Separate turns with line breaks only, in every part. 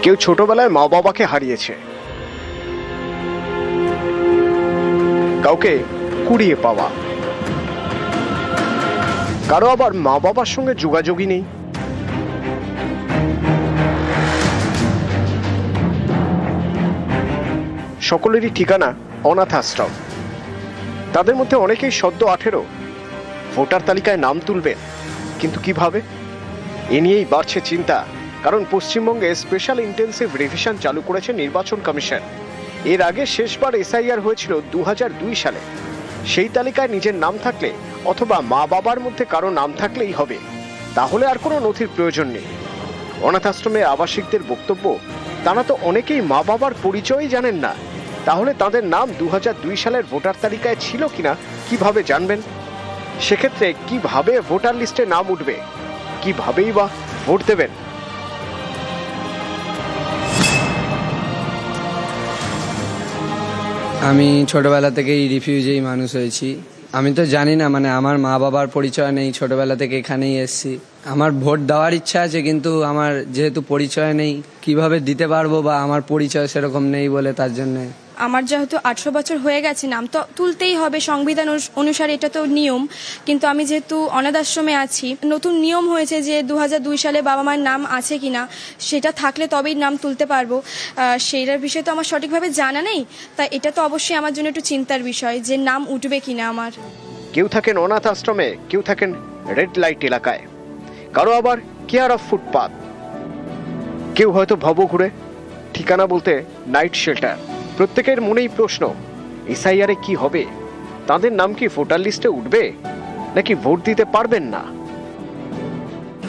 কেউ ছোটবেলায় মা বাবাকে হারিয়েছে, কাউকে কুড়িয়ে পাওয়া, কারো আবার মা বাবার সঙ্গে যোগাযোগই নেই। সকলেরই ঠিকানা অনাথ আশ্রম। তাদের মধ্যে অনেকেই সদ্য 18 ভোটার তালিকায় নাম তুলবেন, কিন্তু কিভাবে? এ নিয়েই বাড়ছে চিন্তা, কারণ পশ্চিমবঙ্গে স্পেশাল ইন্টেন্সিভ রিভিশন চালু করেছে নির্বাচন কমিশন। এর আগে শেষবার এসআইআর হয়েছিল 2002 সালে। সেই তালিকায় নিজের নাম থাকলে অথবা মা বাবার মধ্যে কারো নাম থাকলেই হবে, তাহলে আর কোনো নথির প্রয়োজন নেই। অনাথ আশ্রমে আবাসিকদের বক্তব্য, তারা তো অনেকেই মা বাবার পরিচয়ই জানেন না, তাহলে তাদের নাম 2002 সালের ভোটার তালিকায় ছিল কিনা কিভাবে জানবেন? সেক্ষেত্রে কিভাবে ভোটার লিস্টে নাম উঠবে, কিভাবেই বা ভোট দেবেন?
আমি ছোটবেলা থেকেই রিফিউজিই মানুষ হয়েছি। আমি তো জানি না, মানে আমার মা বাবার পরিচয় নেই, ছোটবেলা থেকে এখানেই এসেছি। আমার ভোট দেওয়ার ইচ্ছা আছে, কিন্তু আমার যেহেতু পরিচয় নেই কিভাবে দিতে পারবো, বা আমার পরিচয় সেরকম নেই বলে তার জন্য।
আমার যেহেতু 18 বছর হয়ে গেছে, নাম তো তুলতেই হবে, সংবিধান অনুসারে এটা তো নিয়ম। কিন্তু আমি যেহেতু অনাথ আশ্রমে আছি, নতুন নিয়ম হয়েছে যে 2002 সালে বাবা মায়ের নাম আছে কিনা, সেটা থাকলে তবেই নাম তুলতে পারবো। সেইটার বিষয়ে তো আমার সঠিকভাবে জানা নেই, তাই এটা তো অবশ্যই আমার জন্য একটু চিন্তার বিষয় যে নাম উঠবে কিনা আমার।
কেউ থাকেন অনাথ আশ্রমে, কেউ থাকেন রেড লাইট এলাকায়, কারো আবার কেয়ার অফ ফুটপাথ, কেউ হয়তো ভবঘুরে, ঠিকানা বলতে নাইট শেল্টার। প্রত্যেকের মনেই প্রশ্ন, এসআইআরে কি হবে? তাদের নাম কি ভোটার লিস্টে উঠবে, নাকি ভোট দিতে পারবেন না?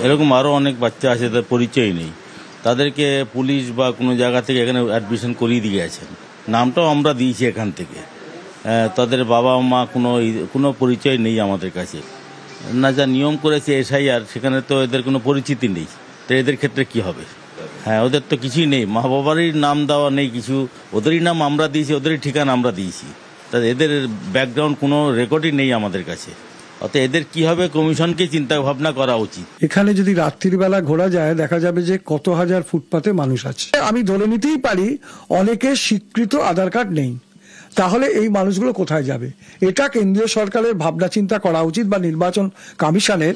এরকম আরও অনেক বাচ্চা আছে, তাদের পরিচয় নেই, তাদেরকে পুলিশ বা কোনো জায়গা থেকে এখানে অ্যাডমিশন করিয়ে দিয়ে গেছেন, নামটাও আমরা দিয়েছি এখান থেকে। তাদের বাবা মা কোনো পরিচয় নেই আমাদের কাছে। না, যা নিয়ম করেছে এসআইআর, সেখানে তো এদের কোনো পরিচিতি নেই, তো এদের ক্ষেত্রে কি হবে? হ্যাঁ, ওদের তো কিছুই নেই, মা বাবারই নাম দেওয়া নেই কিছু, ওদেরই নাম আমরা দিয়েছি, ওদেরই ঠিকানা আমরা দিয়েছি, তা এদের ব্যাকগ্রাউন্ড কোনো রেকর্ডই নেই আমাদের কাছে। অর্থাৎ এদের কি হবে, কমিশনকে চিন্তা ভাবনা করা উচিত।
এখানে যদি রাত্রির বেলা ঘোরা যায়, দেখা যাবে যে কত হাজার ফুটপাতে মানুষ আছে। আমি ধরে নিতেই পারি অনেকের স্বীকৃত আধার কার্ড নেই, তাহলে এই মানুষগুলো কোথায় যাবে? এটা কেন্দ্রীয় সরকারের ভাবনা চিন্তা করা উচিত, বা নির্বাচন কমিশনের,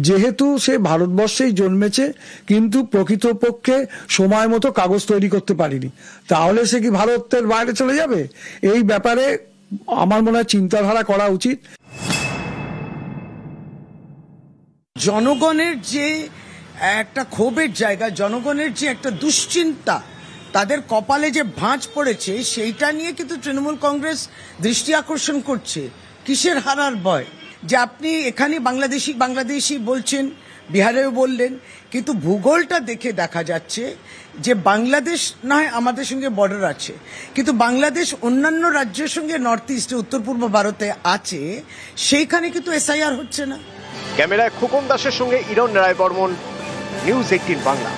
যেহেতু সে ভারতবর্ষেই জন্মেছে কিন্তু প্রকৃতপক্ষে সময় মতো কাগজ তৈরি করতে পারেনি, তাহলে সে কি ভারতের বাইরে চলে যাবে? এই ব্যাপারে আমার মনে হয় চিন্তাধারা করা উচিত।
জনগণের যে একটা ক্ষোভের জায়গা, জনগণের যে একটা দুশ্চিন্তা, তাদের কপালে যে ভাঁজ পড়েছে, সেইটা নিয়ে কিন্তু তৃণমূল কংগ্রেস দৃষ্টি আকর্ষণ করছে। কিসের হারার ভয়? যে আপনি এখানে বাংলাদেশি বলছেন, বিহারেও বললেন, কিন্তু ভূগোলটা দেখে দেখা যাচ্ছে যে বাংলাদেশ না হয় আমাদের সঙ্গে বর্ডার আছে, কিন্তু বাংলাদেশ অন্যান্য রাজ্যের সঙ্গে নর্থ ইস্টে, উত্তর পূর্ব ভারতে আছে, সেইখানে কিন্তু এসআইআর হচ্ছে না।
ক্যামেরায় খোকন দাসের সঙ্গে ইরণ রায় বর্মন, নিউজ 18 বাংলা।